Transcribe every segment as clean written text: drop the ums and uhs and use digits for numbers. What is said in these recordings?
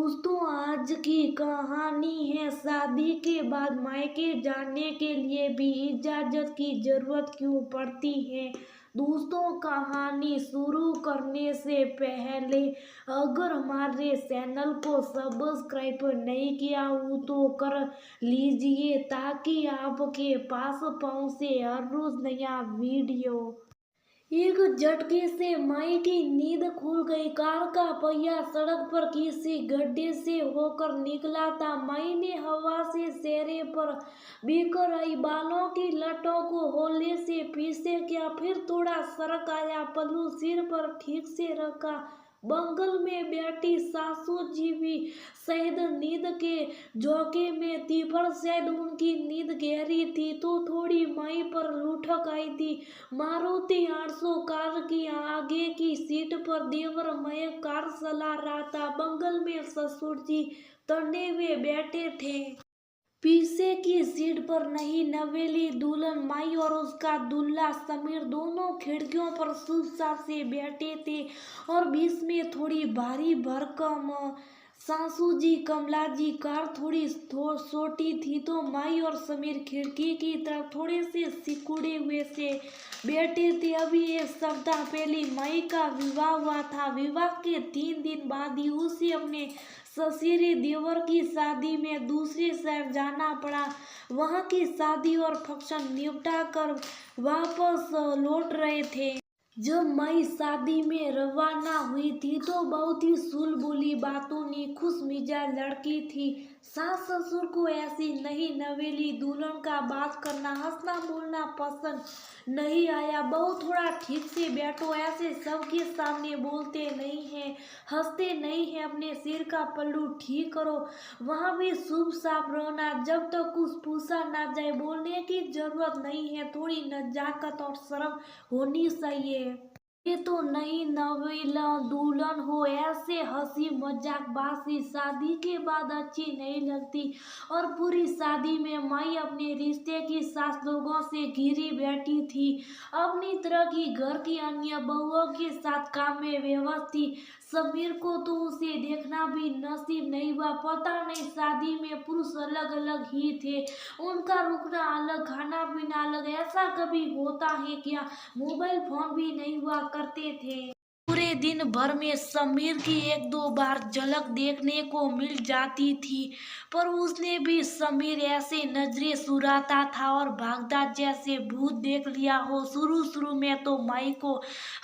दोस्तों, आज की कहानी है शादी के बाद मायके जाने के लिए भी इजाजत की जरूरत क्यों पड़ती है। दोस्तों, कहानी शुरू करने से पहले अगर हमारे चैनल को सब्सक्राइब नहीं किया हो तो कर लीजिए ताकि आपके पास पहुंचे हर रोज नया वीडियो। एक झटके से माई की नींद खुल गई। कार का पहिया सड़क पर किसी गड्ढे से होकर निकला था। माई ने हवा से चेहरे पर बिखर आई बालों की लटों को होले से पीछे किया, फिर थोड़ा सरक आया, पल्लू सिर पर ठीक से रखा। बंगल में बैठी सासू जी भी शायद नींद के झोंके में थी, पर शायद उनकी नींद गहरी थी तो थोड़ी माई पर लुढ़क आई थी। मारुति 800 कार की आगे की सीट पर देवर मयंक कार चला रहा था। बंगल में ससुर जी तने हुए बैठे थे। पीछे की सीट पर नई नवेली दुल्हन माई और उसका दूल्हा समीर दोनों खिड़कियों पर चुपचाप से बैठे थे और बीच में थोड़ी भारी भरकम सासू जी कमला जी। कार थोड़ी छोटी थी तो माई और समीर खिड़की की तरफ थोड़े से सिकुड़े हुए से बैठे थे। अभी एक सप्ताह पहले माई का विवाह हुआ था। विवाह के 3 दिन बाद ही उसे अपने ससुरे देवर की शादी में दूसरे शहर जाना पड़ा। वहां की शादी और फंक्शन निपटा कर वापस लौट रहे थे। जब माई शादी में रवाना हुई थी तो बहुत ही सुलबुली बातूनी खुश मिजाज लड़की थी। सास ससुर को ऐसी नई नवेली दुल्हन का बात करना, हंसना बोलना पसंद नहीं आया। बहू थोड़ा ठीक से बैठो, ऐसे सबके सामने बोलते नहीं है, हंसते नहीं है, अपने सिर का पल्लू ठीक करो। वहां भी शुभ साफ रहना, जब तक कुछ पूछा ना जाए बोलने की जरूरत नहीं है, थोड़ी नजाकत और शर्म होनी चाहिए। ये तो नई नवेला दुल्हन हो, ऐसे हंसी मजाक बासी शादी के बाद अच्छी नहीं लगती। और पूरी शादी में माई अपने रिश्ते की सास लोगों से घिरी बैठी थी, अपनी तरह की घर की अन्य बहुओं के साथ काम में व्यस्त थी। समीर को तो उसे देखना भी नसीब नहीं हुआ। पता नहीं शादी में पुरुष अलग अलग ही थे, उनका रुकना अलग, खाना पीना अलग। ऐसा कभी होता है क्या? मोबाइल फोन भी नहीं हुआ करते थे। पूरे दिन भर में समीर की 1-2 बार झलक देखने को मिल जाती थी, पर उसने भी समीर ऐसे नजरे सुराता था और भागता जैसे भूत देख लिया हो। शुरू में तो माई को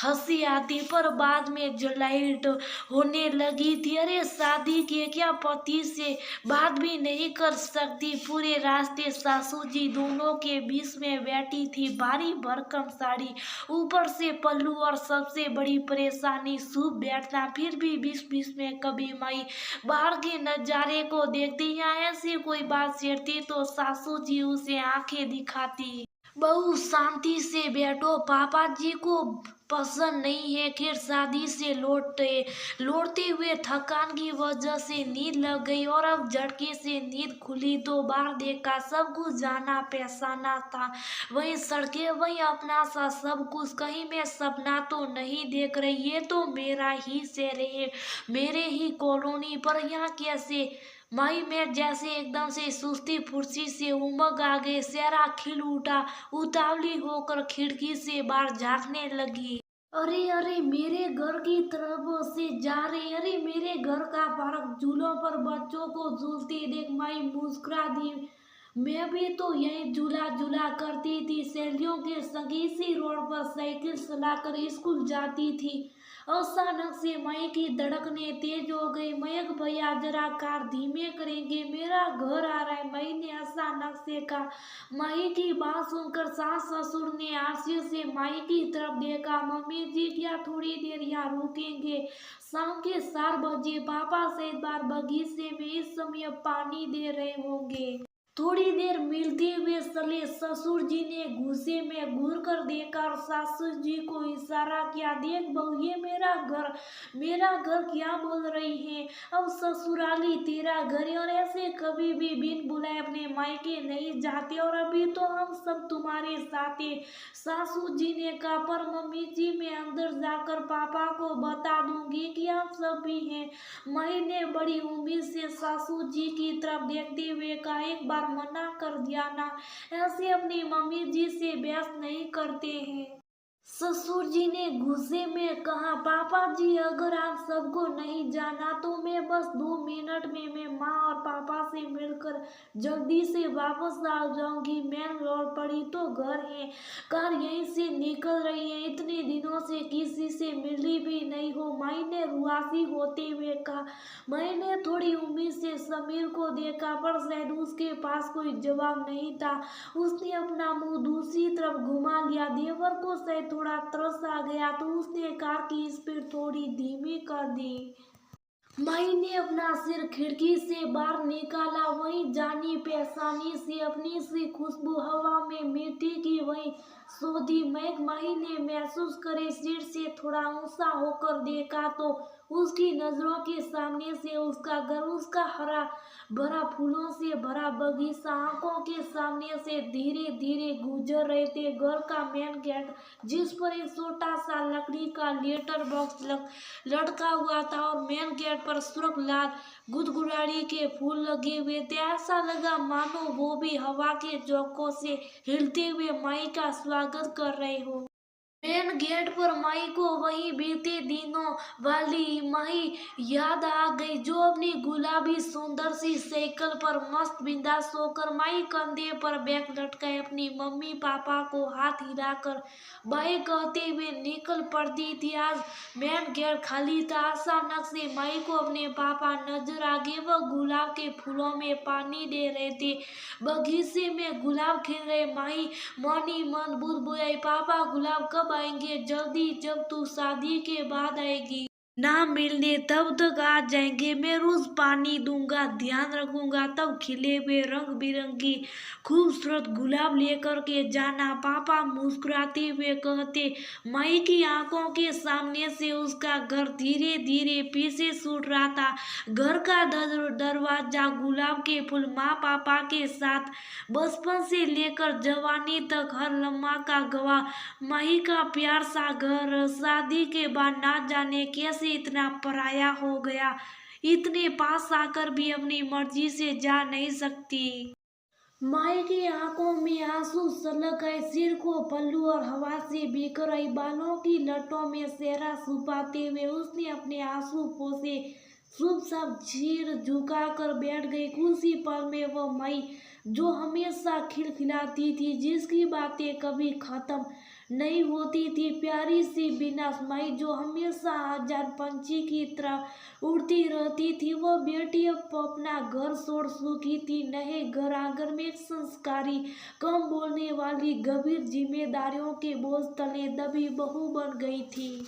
हंसी आती, पर बाद में जलाइट होने लगी थी। अरे शादी के क्या पति से बात भी नहीं कर सकती। पूरे रास्ते सासू जी दोनों के बीच में बैठी थी, भारी भरकम साड़ी, ऊपर से पल्लू और सबसे बड़ी परेशानी शुभ बैठना। फिर भी बीच बीच में कभी माई बाहर के नजारे को देखती या ऐसी कोई बात छेड़ती तो सासू जी उसे आंखें दिखाती। बहू शांति से बैठो, पापा जी को पसंद नहीं है। खैर शादी से लौटते हुए थकान की वजह से नींद लग गई और अब झटके से नींद खुली तो बाहर देखा सब कुछ जाना पहचाना था। वही सड़कें, वही अपना सा सब कुछ। कहीं मैं सपना तो नहीं देख रही, ये तो मेरा ही शहर है, मेरे ही कॉलोनी। पर यहाँ कैसे माई में जैसे एकदम से सुस्ती फुर्ती से उमग आ गए, चेहरा खिल उठा, उतावली होकर खिड़की से बाहर झांकने लगी। अरे अरे, मेरे घर की तरफ से जा रहे, अरे मेरे घर का पार्क, झूलों पर बच्चों को झूलते देख माई मुस्कुरा दी। मैं भी तो यही झूला झूला करती थी, सहेलियों के संग इसी रोड पर साइकिल चलाकर स्कूल जाती थी। अचानक से माई की धड़कनें तेज हो गई। मयंक भैया जरा कार धीमे करेंगे, मेरा घर आ रहा है, माई ने अचानक से कहा। माई की बात सुनकर सास ससुर ने आश्चर्य से माई की तरफ देखा। मम्मी जी क्या थोड़ी देर यहाँ रुकेंगे? शाम के 4 बजे पापा शायद बाहर बगीचे में इस समय पानी दे रहे होंगे। थोड़ी देर मिलते हुए चले। ससुर जी ने गुस्से में घूर कर देखा और सासू जी को इशारा किया, देख बहू ये मेरा घर क्या बोल रही है, अब ससुराली तेरा घर है और ऐसे कभी भी बिन बुलाए अपने मायके नहीं जाते और अभी तो हम सब तुम्हारे साथ हैं। सासू जी ने कहा, पर मम्मी जी मैं अंदर जाकर पापा को बता दूंगी कि आप सब भी हैं। माई ने बड़ी उम्मीद से सासू जी की तरफ देखते हुए कहा, एक बार मना कर दिया ना, ऐसे अपनी मम्मी जी से बहस नहीं करते हैं। ससुर जी ने गुस्से में कहा, पापा जी अगर आप सबको नहीं जाना तो मैं बस 2 मिनट में मैं माँ और पापा से मिलकर जल्दी से वापस आ जाऊंगी। मेन रोड पड़ी तो घर है, कार यहीं से निकल रही है, इतने दिनों से किसी से मिली भी नहीं हो। माई ने रुआसी होते हुए कहा। मैंने थोड़ी उम्मीद से समीर को देखा पर शायद उसके पास कोई जवाब नहीं था। उसने अपना मुंह दूसरी तरफ घुमा लिया। देवर को शायद थोड़ा तरस आ गया तो उसने कार की स्पीड थोड़ी धीमी कर दी। माई ने अपना सिर खिड़की से बाहर निकाला, वहीं जानी पहचानी से अपनी सी खुशबू हवा में मिट्टी की वही सौधी महक माही ने महसूस करे। सिर से थोड़ा ऊंचा होकर देखा तो उसकी नजरों के सामने से उसका घर, उसका हरा भरा फूलों से भरा बगीचा आंखों के सामने से धीरे धीरे गुजर रहे थे। घर का मेन गेट जिस पर एक छोटा सा लकड़ी का लेटर बॉक्स लटका हुआ था और मेन गेट पर सुर्ख लाल गुदगुड़ारी के फूल लगे हुए थे। ऐसा लगा मानो वो भी हवा के झोंकों से हिलते हुए माई का स्वागत कर रहे हो। मेन गेट पर माई को वही बीते दिनों वाली माही याद आ गई, जो अपनी गुलाबी सुंदर सी साइकिल पर मस्त बिंदास होकर माई कंधे पर बैग लटकाए अपनी मम्मी पापा को हाथ हिलाकर बाय कहते हुए निकल पड़ती थी। आज मेन गेट खाली था। अचानक से माई को अपने पापा नजर आ गए। वह गुलाब के फूलों में पानी दे रहे थे, बगीचे में गुलाब खिल रहे। माई मनी मन बुदबुदाई, पापा गुलाब कब आएंगे? जल्दी, जब तू शादी के बाद आएगी। ना मिलने तब तक आ जाएंगे, मैं रोज पानी दूंगा, ध्यान रखूंगा, तब खिले हुए रंग बिरंगी खूबसूरत गुलाब लेकर के जाना, पापा मुस्कुराते हुए कहते। माई की आंखों के सामने से उसका घर धीरे धीरे पीछे छूट रहा था। घर का दरवाजा, गुलाब के फूल, माँ पापा के साथ बचपन से लेकर जवानी तक हर लम्हा का गवाह, माही का प्यार सा घर शादी के बाद ना जाने कैसे इतना पराया हो गया, इतने पास आकर भी अपनी मर्जी से जा नहीं सकती। माई की आंखों में आंसू छलक आए, सिर को पल्लू और हवा से बिखर आई बालों की लटों में सेहरा छुपाते हुए उसने अपने आंसू पोंछे, चुपचाप सिर झुकाकर बैठ गई। कुछ ही पल में वो माई जो हमेशा खिलखिलाती थी, जिसकी बातें कभी खत्म नहीं होती थी, प्यारी सी बिना माई जो हमेशा आजाद पंछी की तरह उड़ती रहती थी, वो बेटी अब अपना घर छोड़ चुकी थी। नए घर आंगन में एक संस्कारी, कम बोलने वाली, गंभीर जिम्मेदारियों के बोझ तले दबी बहू बन गई थी।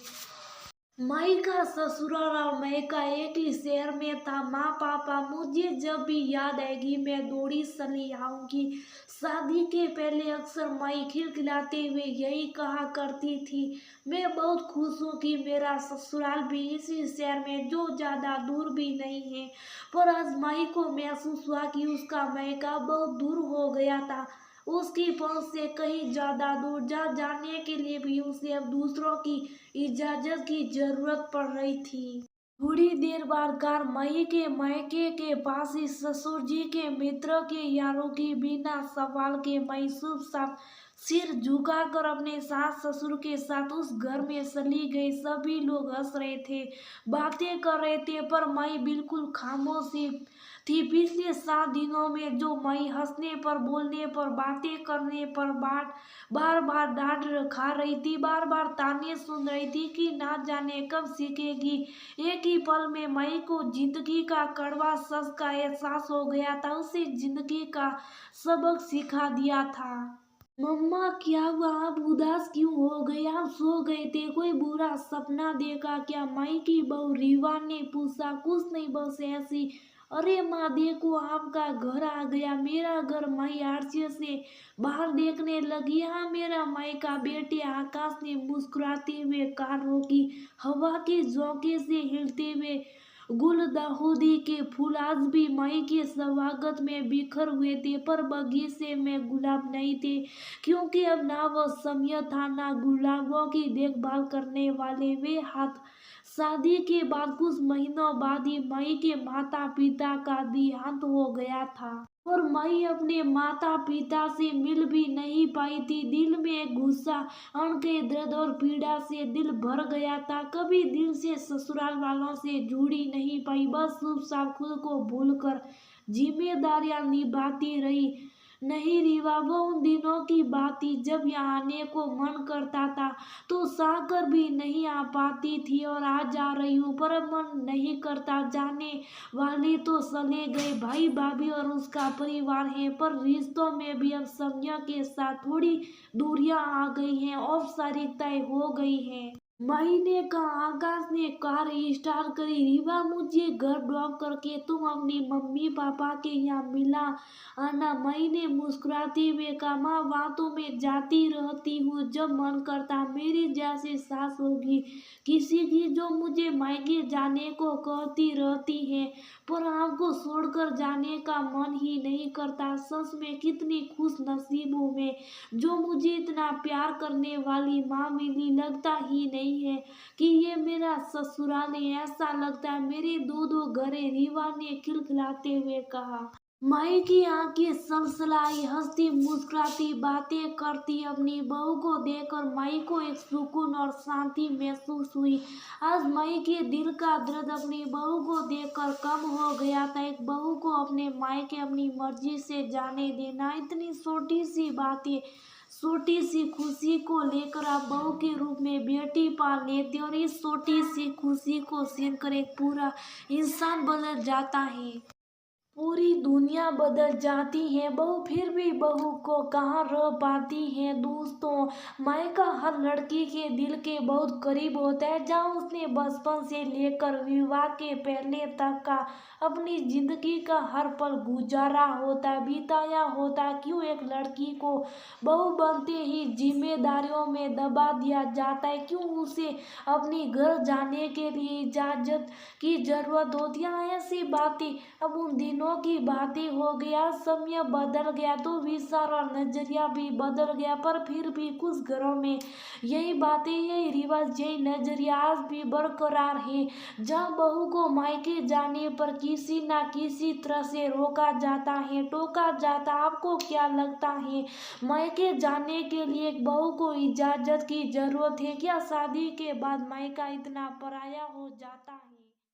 माई का ससुराल और मैका एक ही शहर में था। माँ पापा मुझे जब भी याद आएगी मैं दौड़ी चली आऊंगी। शादी के पहले अक्सर माई खिलखिलाते हुए यही कहा करती थी। मैं बहुत खुश हूँ कि मेरा ससुराल भी इसी शहर में, जो ज्यादा दूर भी नहीं है। पर आज माई को महसूस हुआ कि उसका मैका बहुत दूर हो गया था, उसकी पहुंच से कहीं ज्यादा दूर, जहाँ जाने के लिए भी उसे अब दूसरों की इजाजत की जरूरत पड़ रही थी। थोड़ी देर बाद कार माई के मायके के पास ही ससुर जी के मित्र के यारों की बिना सवाल के माई चुपचाप सिर झुकाकर अपने सास ससुर के साथ उस घर में चली गई। सभी लोग हंस रहे थे, बातें कर रहे थे, पर माई बिल्कुल खामोश थी। पिछले 7 दिनों में जो माई हंसने पर, बोलने पर, बातें करने पर बार बार डांट खा रही थी, बार बार ताने सुन रही थी कि ना जाने कब सीखेगी। एक ही पल में माई को जिंदगी का कड़वा सच का एहसास हो गया था। उसे जिंदगी का सबक सिखा दिया था। मम्मा क्या हुआ, आप उदास क्यों हो गए? आप सो गए थे? कोई बुरा सपना देखा क्या? माई की बहू रीवा ने पूछा। कुछ नहीं, बस ऐसी अरे माँ देखो आपका घर आ गया। मेरा घर। माई आरसी से बाहर देखने लगी। हाँ मेरा मायका। बेटे आकाश ने मुस्कुराते हुए कार रोकी। हवा के झोंके से हिलते हुए गुलदाउदी के फूल आज भी माई के स्वागत में बिखर हुए थे, पर बगीचे में गुलाब नहीं थे, क्योंकि अब ना वो समय था ना गुलाबों की देखभाल करने वाले वे हाथ। शादी के बाद कुछ महीनों बाद ही माई के माता पिता का देहांत हो गया था, और माई अपने माता पिता से मिल भी नहीं पाई थी। दिल में एक गुस्सा, अनके दर्द और पीड़ा से दिल भर गया था। कभी दिल से ससुराल वालों से जुड़ी नहीं पाई, बस चुपचाप खुद को भूलकर जिम्मेदारियां निभाती रही। नहीं रीवा, वो उन दिनों की बात थी जब यहाँ आने को मन करता था तो चाहकर भी नहीं आ पाती थी, और आज जा रही हूँ पर मन नहीं करता। जाने वाले तो चले गए, भाई भाभी और उसका परिवार है, पर रिश्तों में भी अब समय के साथ थोड़ी दूरियां आ गई हैं, औपचारिकताएं हो गई हैं। महीने का आकाश ने कार स्टार्ट करी। रीवा, मुझे घर ड्रॉप करके तुम अपनी मम्मी पापा के यहाँ मिला आना। महीने मुस्कुराते हुए कहा, माँ बातों में जाती रहती हूँ जब मन करता। मेरी जैसी सास होगी किसी की जो मुझे मायके जाने को कहती रहती है, पर आपको छोड़कर जाने का मन ही नहीं करता। सच में कितनी खुश नसीब हूँ मैं, जो मुझे इतना प्यार करने वाली माँ मिली। लगता ही नहीं है कि ये मेरा ससुराल है, ऐसा लगता है मेरे दो दो घरे। रीवा ने खिलखिलाते हुए कहा। माई की आंखें सलसलाई, हंसती मुस्कुराती बातें करती अपनी बहू को देखकर माई को एक सुकून और शांति महसूस हुई। आज माई के दिल का दर्द अपनी बहू को देखकर कम हो गया था। एक बहू को अपने मायके अपनी मर्जी से जाने देना, इतनी छोटी सी बातें, छोटी सी खुशी को लेकर आप बहू के रूप में बेटी पाल लेते, और इस छोटी सी खुशी को सुनकर एक पूरा इंसान बदल जाता है, पूरी दुनिया बदल जाती है। बहू फिर भी बहू को कहाँ रह पाती है। दोस्तों, मायका हर लड़की के दिल के बहुत करीब होता है, जहाँ उसने बचपन से लेकर विवाह के पहले तक का अपनी जिंदगी का हर पल गुजारा होता, बिताया होता। क्यों एक लड़की को बहू बनते ही जिम्मेदारियों में दबा दिया जाता है? क्यों उसे अपनी घर जाने के लिए इजाजत की जरूरत होती है? ऐसी बातें अब उन दिनों की बातें हो गया। समय बदल गया तो विचार और नजरिया भी बदल गया, पर फिर भी कुछ घरों में यही बातें, यही रिवाज, यही नजरिया आज भी बरकरार है, जहाँ बहू को मायके जाने पर किसी ना किसी तरह से रोका जाता है, टोका जाता। आपको क्या लगता है, मायके जाने के लिए एक बहू को इजाजत की जरूरत है क्या? शादी के बाद मायका इतना पराया हो जाता है?